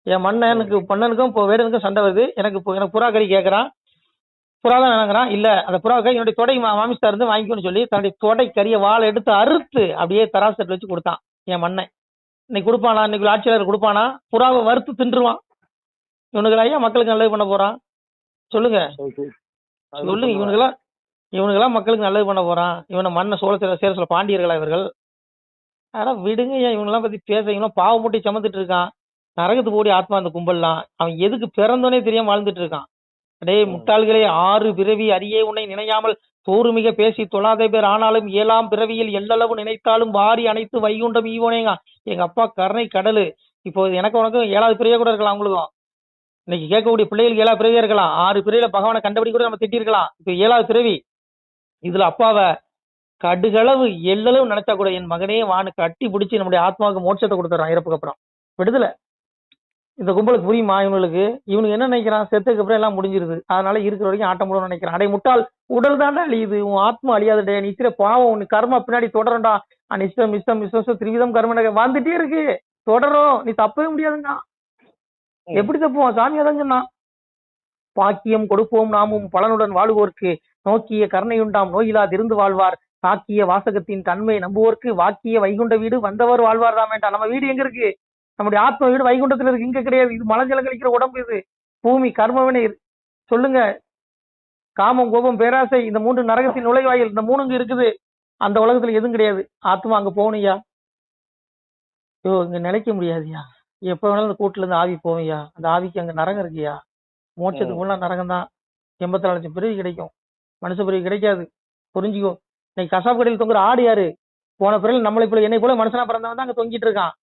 என் மன்னனுக்கும் வேடனுக்கும் சண்டை வருது. எனக்கு புறா கறி கேட்கறான். புறா தான் வேணாங்கிறான். இல்ல அந்த புறா கறி என்னுடைய தொடை மாமிஸ்தா இருந்து வாங்கிக்கணும்னு சொல்லி தன்னுடைய தொடை கறியை வாழை எடுத்து அறுத்து அப்படியே தராசட்டு வச்சு கொடுத்தான் என் மன்னன். இன்னைக்கு கொடுப்பானா, இன்னைக்கு ஆட்சியாளர் கொடுப்பானா? புறாவை வறுத்து தின்றுவான். இவனுக்கு ஐயா மக்களுக்கு நல்லது பண்ண போறான் சொல்லுங்க? சொல்லுங்க. இவனுக்கெல்லாம் மக்களுக்கு நல்லது பண்ண போறான். இவனை மன்ன சேர சொல்ல பாண்டியர்களா இவர்கள்? ஆனா விடுங்க, ஏன் இவங்கெல்லாம் பத்தி பேசுறீங்களோ? பாவ மூட்டை சமந்துட்டு இருக்கான், நரகத்துக்கு போடி ஆத்மா அந்த கும்பல்லாம். அவன் எதுக்கு பிறந்தோனே தெரியாம வாழ்ந்துட்டு இருக்கான். அடே முட்டாள்களே, 6 பிறவி அறியே உன்னை நினையாமல் தோறுமிக பேசி தொழாத பேர் ஆனாலும் 7ஆம் பிறவியில் எல்லளவு நினைத்தாலும் வாரி அனைத்து வைகுண்டம் ஈவோனேங்க. எங்க அப்பா கருணை கடலு. இப்போ எனக்கு உனக்கும் 7வது பிறவியா கூட இருக்கலாம். அவங்களுக்கும் இன்னைக்கு கேட்கக்கூடிய பிள்ளைகளுக்கு 7வது பிறவியா இருக்கலாம். 6 பிறவியில பகவானை கண்டபடி கூட நம்ம திட்டிருக்கலாம். இப்போ 7வது பிறவி. இதுல அப்பாவை கடுகளவு எள்ளளவு நினைச்சா கூட என் மகனே வானு கட்டி பிடிச்சி நம்முடைய ஆத்மாவுக்கு மோட்சத்தை கொடுத்துறான் இறப்புக்கு அப்புறம். விடுதலை. இந்த கும்பலுக்கு புரியுமா? இவனுக்கு என்ன நினைக்கிறான், செத்துக்கு அப்புறம் எல்லாம் முடிஞ்சிருது, அதனால இருக்கிற வரைக்கும் ஆட்டம் போடணும்னு நினைக்கிறான். அடே முட்டாள், உடல் தாண்டா அழியுது, உன் ஆத்மா அழியாதுடே. நித்திர பாவம் உன் கர்மா பின்னாடி தொடரண்டா. இஷ்டம் இஷ்டம் இஷ்டம் திரிவிதம் கர்ம வந்துட்டே இருக்கு, தொடரும். நீ தப்பவே முடியாதுங்க. எப்படி தப்புவான்? சாமி அதான் சொன்னான். பாக்கியம் கொடுப்போம் நாமும் பலனுடன் வாழுவோர்க்கு நோக்கிய கருணையுண்டாம் நோயிலாதிருந்து வாழ்வார் தாக்கிய வாசகத்தின் தன்மை நம்புவோர்க்கு வாக்கிய வைகுண்ட வீடு வந்தவர் வாழ்வார் தான் வேண்டாம். நம்ம வீடு எங்க இருக்கு? நம்முடைய ஆத்ம வீடு வைகுண்டத்துல இருக்கு, இங்க கிடையாது. இது மலஜலம் கழிக்கிற உடம்பு, இது பூமி கர்மவினை. சொல்லுங்க, காமம் கோபம் பேராசை இந்த 3 நரகத்தின் நுழைவாயில், இந்த 3 இங்க இருக்குது. அந்த உலகத்துல எதுவும் கிடையாது. ஆத்மா அங்க போகணும்யா. இங்க நிலைக்க முடியாதுயா. எப்ப வேணாலும் அந்த கூட்டுல இருந்து ஆவி போவையா. அந்த ஆவிக்கு அங்க நரகம் இருக்குயா. மோட்சத்துக்கு உள்ள நரகம் தான். 84 லட்சம் பிறவி கிடைக்கும், மனுஷ பிறவி கிடைக்காது. புரிஞ்சுக்கோ. இன்னைக்கு கசாப்பு கடையில் தொங்குற ஆடு யாரு? போன பிறகு நம்மளை போல என்னை போல மனுஷனா பிறந்தவன் தான் அங்க தொங்கிட்டு இருக்கான்.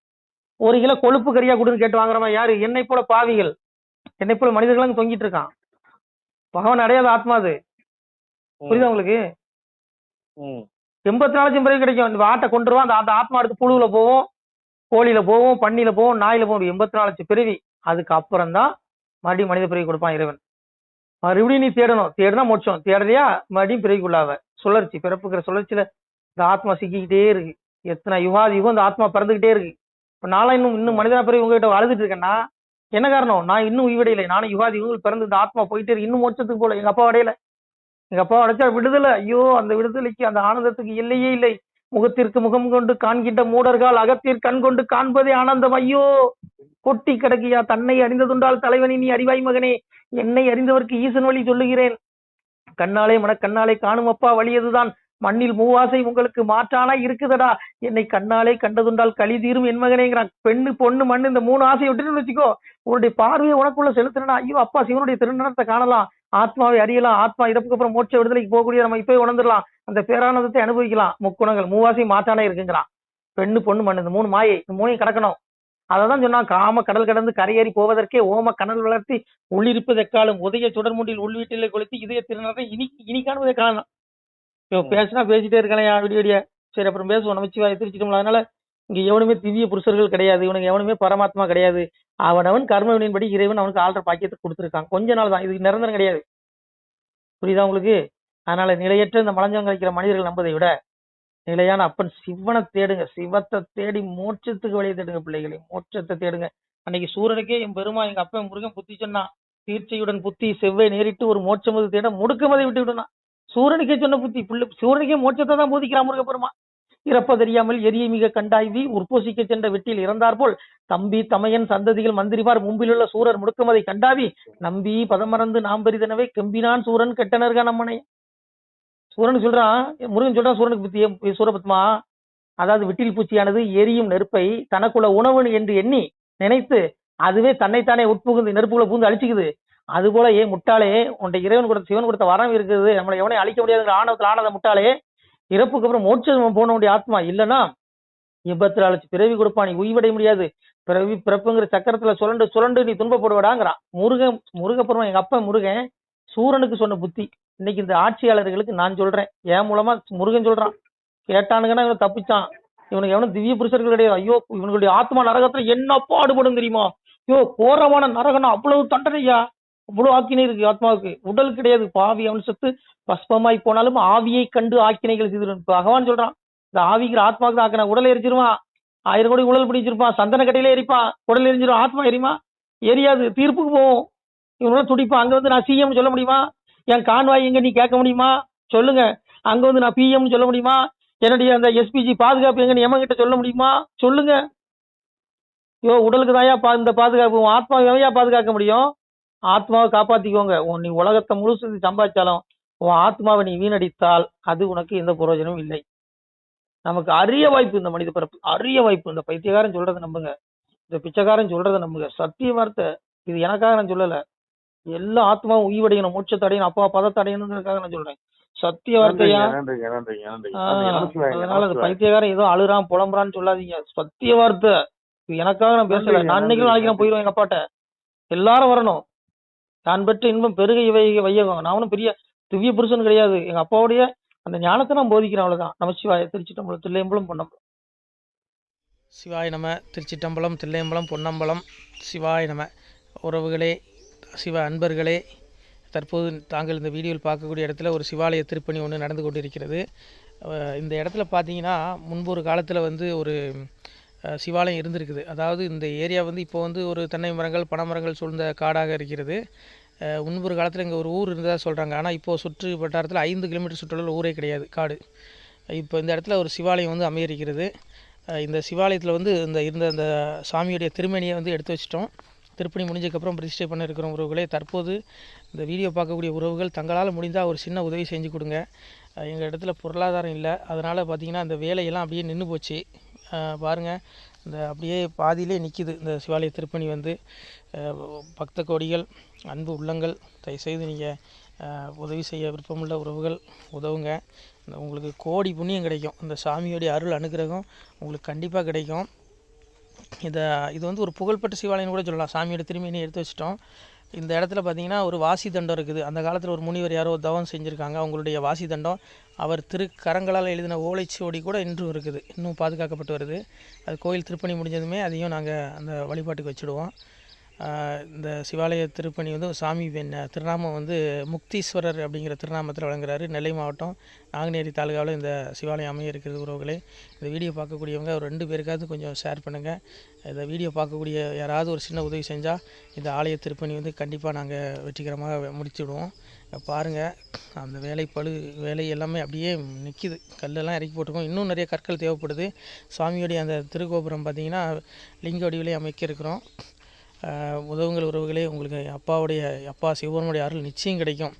1 கிலோ கொழுப்பு கறியா கொடுன்னு கேட்டு வாங்குறவன் யாரு? என்னை போல பாவிகள், என்னை போல மனிதர்கள் அங்க தொங்கிட்டு இருக்கான். பகவான் அடையாத ஆத்மா அது. புரியுதா உங்களுக்கு? 84 லட்சம் பிறகு கிடைக்கும். இந்த ஆட்டை கொண்டுருவோம், அந்த ஆத்மா எடுத்து புழுவுல போவோம், கோழியில போவோம், பன்னியில போவோம், நாயில போவோம். 84 லட்சம் பிறவி. அதுக்கு அப்புறம் தான் மறுபடியும் மனித பிறவி கொடுப்பான் இறைவன். மறுபடியும் நீ தேடணும். தேடுனா மோட்சம், தேடலையா மறுபடியும் பிறவிக்குள்ளாவ. சுழற்சி, பிறப்புக்கிற சுழற்சியில இந்த ஆத்மா சிக்கிக்கிட்டே இருக்கு. எத்தனை யுகம் இந்த ஆத்மா பிறந்துகிட்டே இருக்கு. இப்ப நாளா இன்னும் மனிதனா பிறகு உங்ககிட்ட அழுதுட்டு இருக்கேன்னா என்ன காரணம்? நான் இன்னும் உய்வடையில. நானும் யுகம் பிறந்து இந்த ஆத்மா போயிட்டே இருக்கு, இன்னும் மோட்சத்துக்கு போல. எங்க அப்பா அடையல. எங்க அப்பா அடைச்சா விடுதலை. ஐயோ, அந்த விடுதலைக்கு, அந்த ஆனந்தத்துக்கு எல்லையே இல்லை. முகத்திற்கு முகம் கொண்டு காண்கின்ற மூடர்கள் அகத்திற்கு கண் கொண்டு காண்பதே ஆனந்தம். ஐயோ, கொட்டி கிடக்கியா. தன்னை அறிந்ததுண்டால் தலைவனி நீ அறிவாய் மகனே, என்னை அறிந்தவருக்கு ஈசன் வழி சொல்லுகிறேன். கண்ணாலே மனக்கண்ணாலே காணும் அப்பா வழியதுதான். மண்ணில் மூவாசை உங்களுக்கு மாற்றானா இருக்குதடா. என்னை கண்ணாலே கண்டதுண்டால் களி தீரும் என் மகனேங்கிறான். பெண்ணு பொண்ணு மண்ணு இந்த 3 ஆசையை விட்டுன்னு வச்சுக்கோ. உன்னுடைய பார்வையை உனக்குள்ள செலுத்தினா ஐயோ அப்பா சிவனுடைய திருநடனத்தை காணலாம், ஆத்மாவை அறியலாம், ஆத்மா இறப்புக்கு அப்புறம் மோட்ச விடுதலைக்கு போகக்கூடிய நம்ம இப்பவே உணர்ந்துடலாம், அந்த பேரானந்தத்தை அனுபவிக்கலாம். முக்குணங்கள் மூவாசை மாற்றானே இருக்குங்கிறான். பெண்ணு பொண்ணு மண்ணு இந்த 3 மாயை, இந்த 3ஐயும் கடக்கணும். அததான் சொன்னான், காம கடல் கடந்து கரையேறி போவதற்கே ஓம கனல் வளர்த்தி உள்ளிருப்பது எக்காலம் உதய சுடர்முண்டில் உள்வீட்டிலே கொளுத்தி இதய திருநடை இனி காணுவதை காணலாம். பேசினா பேசிட்டே இருக்கலாம் விடிய. சரி, அப்புறம் பேசுவோம். நமச்சிவாய திருச்சிட்டோம்ல. அதனால இங்க எவனுமே திவ்ய புருஷர்கள் கிடையாது, இவனுக்கு எவனுமே பரமாத்மா கிடையாது. அவனவன் கர்மவினின்படி இறைவன் அவனுக்கு ஆள்ற பாக்கியத்தை கொடுத்துருக்கான். கொஞ்ச நாள் தான், இதுக்கு நிரந்தரம் கிடையாது. புரியுதா உங்களுக்கு? அதனால நிலையற்ற இந்த மலஞ்சம் கழிக்கிற மனிதர்கள் நம்பதை விட நிலையான அப்பன் சிவனை தேடுங்க. சிவத்தை தேடி மோட்சத்துக்கு வழியை தேடுங்க பிள்ளைகளை, மோட்சத்தை தேடுங்க. அன்னைக்கு சூரனுக்கே என் பெருமா எங்க அப்பன் முருகன் புத்தி சொன்னான், தீர்ச்சையுடன் புத்தி செவ்வை நேரிட்டு ஒரு மோட்சமது தேட முடுக்கமதை விட்டு விடணும். சூரனுக்கே சொன்ன புத்தி பிள்ளை, சூரனுக்கே மோட்சத்தை தான் போதிக்கிறான் முருக பெருமா. இறப்பதறியாமல் எரிய மிக கண்டாய்வி உற்போசிக்க சென்ற வெட்டியில் இறந்தார் போல் தம்பி தமையன் சந்ததிகள் மந்திரிமார் மும்பிலுள்ள சூரர் முடுக்கமதை கண்டாவி நம்பி பதமறந்து நாம் பெரிதனவே கெம்பினான் சூரன் கெட்டனர்கா நம்மனை. சூரனுக்கு சொல்றான், முருகன் சொல்றான் சூரனுக்கு புத்திய, சூரபத்மா, அதாவது விட்டில் பூச்சியானது எரியும் நெருப்பை தனக்குள்ள உணவு என்று எண்ணி நினைத்து அதுவே தன்னைத்தானே உட்புகுந்து நெருப்புக்குள்ள பூந்து அழிச்சுக்குது. அது போல ஏன் முட்டாளே, உன்னை இறைவன் கொடுத்த சிவன் கொடுத்த வரம் இருக்குது, நம்மளை எவனையும் அழிக்க முடியாதுங்கிற ஆணவத்தில் ஆனத முட்டாளே, இறப்புக்கு அப்புறம் மோட்சம் போன வேண்டிய ஆத்மா இல்லைன்னா 84 லட்சம் பிறவி கொடுப்பான், நீ உய்வடைய முடியாது. பிறப்புங்கிற சக்கரத்துல சுரண்டு நீ துன்பப்படுவடாங்கிறான் முருகப்புறம். எங்க அப்பா முருகன் சூரனுக்கு சொன்ன புத்தி இன்னைக்கு இந்த ஆட்சியாளர்களுக்கு நான் சொல்றேன், என் மூலமா முருகன் சொல்றான். கேட்டானுங்கன்னா இவன் தப்பிச்சான், இவனுக்கு எவனும் திவ்ய புருஷர்கள் கிடையாது. ஐயோ, இவனுடைய ஆத்மா நரகத்துல என்ன பாடுபடும் தெரியுமா? ஐயோ, கோரமான நரகம்னா அவ்வளவு தண்டனையா, அவ்வளவு ஆக்கினை இருக்கு ஆத்மாவுக்கு. உடல் கிடையாது, பாவி அவன் செத்து பஸ்பமாய் போனாலும் ஆவியை கண்டு ஆக்கினைகள் செய்து பகவான் சொல்றான். இந்த ஆவிக்கிற ஆத்மாவுக்கு தான் ஆக்கின. உடல் எரிச்சிருவான், 1000 கோடி உடல் பிடிச்சிருப்பான், சந்தன கட்டையில எரிப்பான், உடல் எரிஞ்சிரும். ஆத்மா எரியுமா? எரியாது, தீர்ப்புக்கு போவோம். இவனோட துடிப்பான். அங்க வந்து நான் சிஎம் சொல்ல முடியுமா? என் கான்வாய் எங்க நீ கேட்க முடியுமா? சொல்லுங்க. அங்க வந்து நான் பிஎம் சொல்ல முடியுமா? என்னுடைய அந்த எஸ்பிஜி பாதுகாப்பு எங்க நீ எமன் கிட்ட சொல்ல முடியுமா? சொல்லுங்க. ஐயோ, உடலுக்கு தாயா இந்த பாதுகாப்பு, ஆத்மாவையா பாதுகாக்க முடியும்? ஆத்மாவை காப்பாத்திக்கோங்க. நீ உலகத்தை முழுசு சம்பாதிச்சாலும் உன் ஆத்மாவை நீ வீணடித்தால் அது உனக்கு எந்த பிரயோஜனமும் இல்லை. நமக்கு அரிய வாய்ப்பு இந்த மனித பிறப்பு, அரிய வாய்ப்பு. இந்த பைத்தியக்காரன் சொல்றதை நம்புங்க, இந்த பிச்சைக்காரன் சொல்றதை நம்புங்க. சத்திய வார்த்தை இது, எனக்காக நான் சொல்லல. எல்லா ஆத்மாவும் உய்வடையணும், மோட்சத்தை அடையணும், அப்பா பதத்தை அடையணுங்கிறதுக்காக நான் சொல்றேன். சத்திய வார்த்தையா. அதனால அந்த பைத்தியக்காரன் ஏதோ அழுறான் புலம்புறான்னு சொல்லாதீங்க. சத்திய வார்த்தை இது, எனக்காக நான் பேசல. நான் அன்னைக்கு நாளைக்கு நான் போயிடுவேன் எங்க அப்பாட்ட. எல்லாரும் வரணும். தான் பெற்ற இன்பம் பெருக வையகம். நான் ஒன்றும் பெரிய திவ்ய புருஷன் கிடையாது. எங்க அப்பாவுடைய அந்த ஞானத்தை நான் போதிக்கிறேன், அவ்வளவுதான். நமச்சிவாய திருச்சிட்டம்பலம் தில்லையம்பலம் பொன்னம்பலம். சிவாய நம. திருச்சிட்டம்பலம் தில்லையம்பலம் பொன்னம்பலம். சிவாய நம. உறவுகளே, சிவ அன்பர்களே, தற்போது தாங்கள் இந்த வீடியோவில் பார்க்கக்கூடிய இடத்துல ஒரு சிவாலய திருப்பணி ஒன்று நடந்து கொண்டிருக்கிறது. இந்த இடத்துல பார்த்தீங்கன்னா முன்பு ஒரு காலத்தில் வந்து ஒரு சிவாலயம் இருந்திருக்குது. அதாவது இந்த ஏரியா வந்து இப்போ வந்து ஒரு தென்னை மரங்கள் பனை மரங்கள் சூழ்ந்த காடாக இருக்கிறது. முன்பொரு காலத்தில் இங்கே ஒரு ஊர் இருந்ததாக சொல்கிறாங்க. ஆனால் இப்போது சுற்று வட்டாரத்தில் 5 கிலோமீட்டர் சுற்றுலாவில் ஊரே கிடையாது, காடு. இப்போ இந்த இடத்துல ஒரு சிவாலயம் வந்து அமையிருக்கிறது. இந்த சிவாலயத்தில் வந்து இருந்த அந்த சாமியுடைய திருமேனியை வந்து எடுத்து வச்சிட்டோம். திருப்பணி முடிஞ்சதுக்கப்புறம் பிரதிஷ்டை பண்ண இருக்கிற உறவுகளே, தற்போது இந்த வீடியோ பார்க்கக்கூடிய உறவுகள் தங்களால் முடிந்தால் ஒரு சின்ன உதவி செஞ்சு கொடுங்க. எங்கள் இடத்துல பொருளாதாரம் இல்லை, அதனால் பார்த்திங்கன்னா அந்த வேலையெல்லாம் அப்படியே நின்று போச்சு. பாருங்கள், இந்த அப்படியே பாதியிலே நிற்கிது இந்த சிவாலய திருப்பணி வந்து. பக்த கோடிகள், அன்பு உள்ளங்கள், தயவுசெய்து நீங்கள் உதவி செய்ய விருப்பமுள்ள உறவுகள் உதவுங்க. உங்களுக்கு கோடி புண்ணியம் கிடைக்கும். இந்த சாமியோடைய அருள் அனுகிரகம் உங்களுக்கு கண்டிப்பாக கிடைக்கும். இது வந்து ஒரு புகழ்பெற்ற சிவாலயம்னு கூட சொல்லலாம். சாமியோட திருமேனியை எடுத்து வச்சிட்டோம். இந்த இடத்துல பார்த்திங்கன்னா ஒரு வாசி தண்டம் இருக்குது. அந்த காலத்தில் ஒரு முனிவர் யாரோ தவம் செஞ்சுருக்காங்க. அவங்களுடைய வாசி தண்டம் அவர் திருக்கரங்களால் எழுதின ஓலைச்சுவடி கூட இன்றும் இருக்குது, இன்னும் பாதுகாக்கப்பட்டு வருது. அது கோயில் திருப்பணி முடிஞ்சதுமே அதையும் நாங்கள் அந்த வழிபாட்டுக்கு வச்சுடுவோம். இந்த சிவாலய திருப்பணி வந்து சாமி திருநாமம் வந்து முக்தீஸ்வரர் அப்படிங்கிற திருநாமத்தில் வழங்குறாரு. நெல்லை மாவட்டம் நாங்குநேரி தாலுகாவில் இந்த சிவாலயம் அமைய இருக்கிறது உறவுகளே. இந்த வீடியோ பார்க்கக்கூடியவங்க ஒரு 2 பேருக்காவது கொஞ்சம் ஷேர் பண்ணுங்கள். இந்த வீடியோ பார்க்கக்கூடிய யாராவது ஒரு சின்ன உதவி செஞ்சால் இந்த ஆலய திருப்பணி வந்து கண்டிப்பாக நாங்கள் வெற்றிகரமாக முடிச்சுடுவோம். பாருங்கள், அந்த வேலை எல்லாமே அப்படியே நிற்கிது. கல்லெல்லாம் இறக்கி போட்டிருக்கோம். இன்னும் நிறைய கற்கள் தேவைப்படுது. சுவாமியோடைய அந்த திருக்கோபுரம் பார்த்திங்கன்னா லிங்க வடிவிலே அமைக்க இருக்கிறோம். உதவுங்கள் உறவுகளே. உங்களுக்கு அப்பா சிவபெருமானுடைய அருள் நிச்சயம் கிடைக்கும்.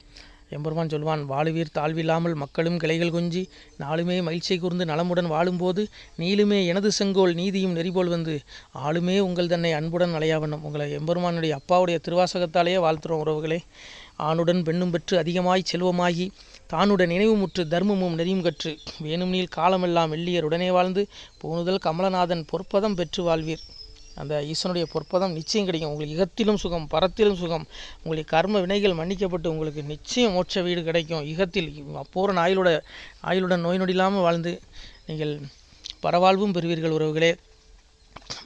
எம்பெருமான் சொல்வான், வாழுவீர் தாழ்வில்லாமல் மக்களும் கிளைகள் கொஞ்சி நாளுமே மகிழ்ச்சி கூர்ந்து நலமுடன் வாழும்போது நீளுமே எனது செங்கோல் நீதியும் நெறிபோல் வந்து ஆளுமே உங்கள் தன்னை அன்புடன் அலையாவண்ணம். உங்களை எம்பெருமானுடைய அப்பாவுடைய திருவாசகத்தாலேயே வாழ்த்துறோம் உறவுகளே. ஆணுடன் பெண்ணும் பெற்று அதிகமாய் செல்வமாகி தானுடன் நினைவுமுற்று தர்மமும் நெறியும் கற்று வேணும்னில் காலமெல்லாம் வெள்ளியருடனே வாழ்ந்து போனுதல் கமலநாதன் பொற்பதம் பெற்று வாழ்வீர். அந்த ஈசனுடைய பொற்பதம் நிச்சயம் கிடைக்கும். உங்களுக்கு இகத்திலும் சுகம், பரத்திலும் சுகம். உங்களுடைய கர்ம வினைகள் மன்னிக்கப்பட்டு உங்களுக்கு நிச்சயம் மோட்ச வீடு கிடைக்கும். இகத்தில் பூரண ஆயுளுடன் நோய் நொடி இல்லாமல் வாழ்ந்து நீங்கள் பரவாழ்வும் பெறுவீர்கள் உறவுகளே.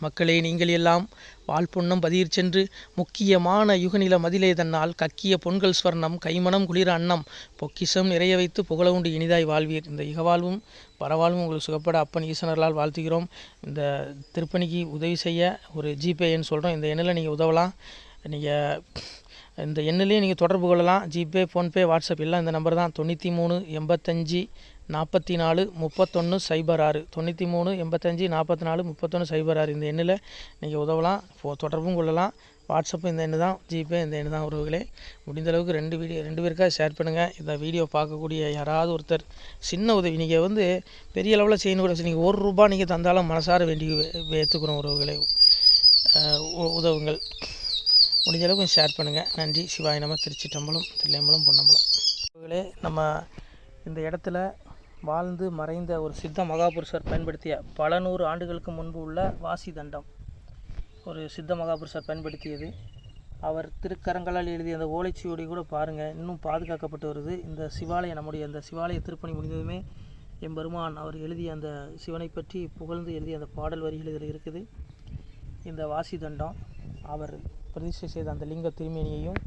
மக்களே, நீங்கள் எல்லாம் வாழ்பொன்னம் பதியிற் சென்று முக்கியமான யுகநில மதிலே தன்னால் கக்கிய பொன்கள் ஸ்வர்ணம் கைமணம் குளிர அன்னம் பொக்கிஷம் நிறைய வைத்து புகழ உண்டு இனிதாய் வாழ்வீர். இந்த இகவாழ்வும் பரவாழ்வும் உங்களுக்கு சுகப்பட அப்பன் ஈசனர்களால் வாழ்த்துகிறோம். இந்த திருப்பணிக்கு உதவி செய்ய ஒரு ஜிபே எண் சொல்கிறோம். இந்த எண்ணில் நீங்கள் உதவலாம். நீங்கள் இந்த எண்ணிலேயே நீங்கள் தொடர்பு கொள்ளலாம். ஜிபே, ஃபோன்பே, வாட்ஸ்அப் எல்லாம் இந்த நம்பர் தான். 93 85 44 31 06 93 85 44 31 06. இந்த எண்ணில் நீங்கள் உதவலாம், தொடர்பும் கொள்ளலாம். வாட்ஸ்அப்பு இந்த எண்ணு தான், ஜிபே இந்த எண்ணு தான் உறவுகளே. முடிந்தளவுக்கு 2 பேருக்காக ஷேர் பண்ணுங்கள். இந்த வீடியோ பார்க்கக்கூடிய யாராவது ஒருத்தர் சின்ன உதவி, நீங்கள் வந்து பெரிய அளவில் செய்யணும் கூட, நீங்கள் ₹1 நீங்கள் தந்தாலும் மனசார வேண்டி ஏற்றுக்கிறோம் உறவுகளே. உதவுங்கள். முடிஞ்ச அளவுக்கு கொஞ்சம் ஷேர் பண்ணுங்கள். நன்றி. சிவாய நம. திருச்சிற்றம்பலம், தில்லையம்பலம், பொன்னம்பலம். உறவுகளே, நம்ம இந்த இடத்துல வாழ்ந்து மறைந்த ஒரு சித்த மகாபுருஷர் பயன்படுத்திய பல 100 ஆண்டுகளுக்கு முன்பு உள்ள வாசி தண்டம் ஒரு சித்த மகாபுருஷர் பயன்படுத்தியது. அவர் திருக்கரங்களால் எழுதிய அந்த ஓலைச்சுவடி கூட பாருங்கள், இன்னும் பாதுகாக்கப்பட்டு வருது. இந்த சிவாலயம், நம்முடைய அந்த சிவாலய திருப்பணி முடிந்ததுமே எம்பெருமான் அவர் எழுதிய அந்த சிவனை பற்றி புகழ்ந்து எழுதிய அந்த பாடல் வரிகள் இதில் இருக்குது. இந்த வாசி தண்டம் அவர் பிரதிஷ்டை செய்த அந்த லிங்க திருமேனியையும்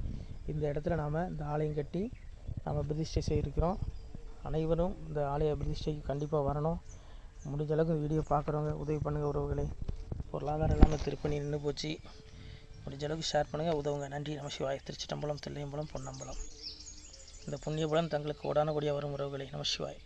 இந்த இடத்துல நாம் இந்த ஆலயம் கட்டி நாம் பிரதிஷ்டை செய்திருக்கிறோம். அனைவரும் இந்த ஆலய பிரதிஷ்டைக்கு கண்டிப்பாக வரணும். முடிஞ்ச அளவுக்கு வீடியோ பார்க்குறவங்க உதவி பண்ணுங்கள் உறவுகளை. பொருளாதாரம் இல்லாமல் திருப்பணி நின்று போச்சு. முடிஞ்ச அளவுக்கு ஷேர் பண்ணுங்கள், உதவுங்க. நன்றி. நம சிவாய. திருச்சிற்றம்பலம், தில்லையம்பலம், பொன்னம்பலம். இந்த புண்ணிய பலன் தங்களுக்கு கோடான கோடியாக வரும் உறவுகளை. நம சிவாய.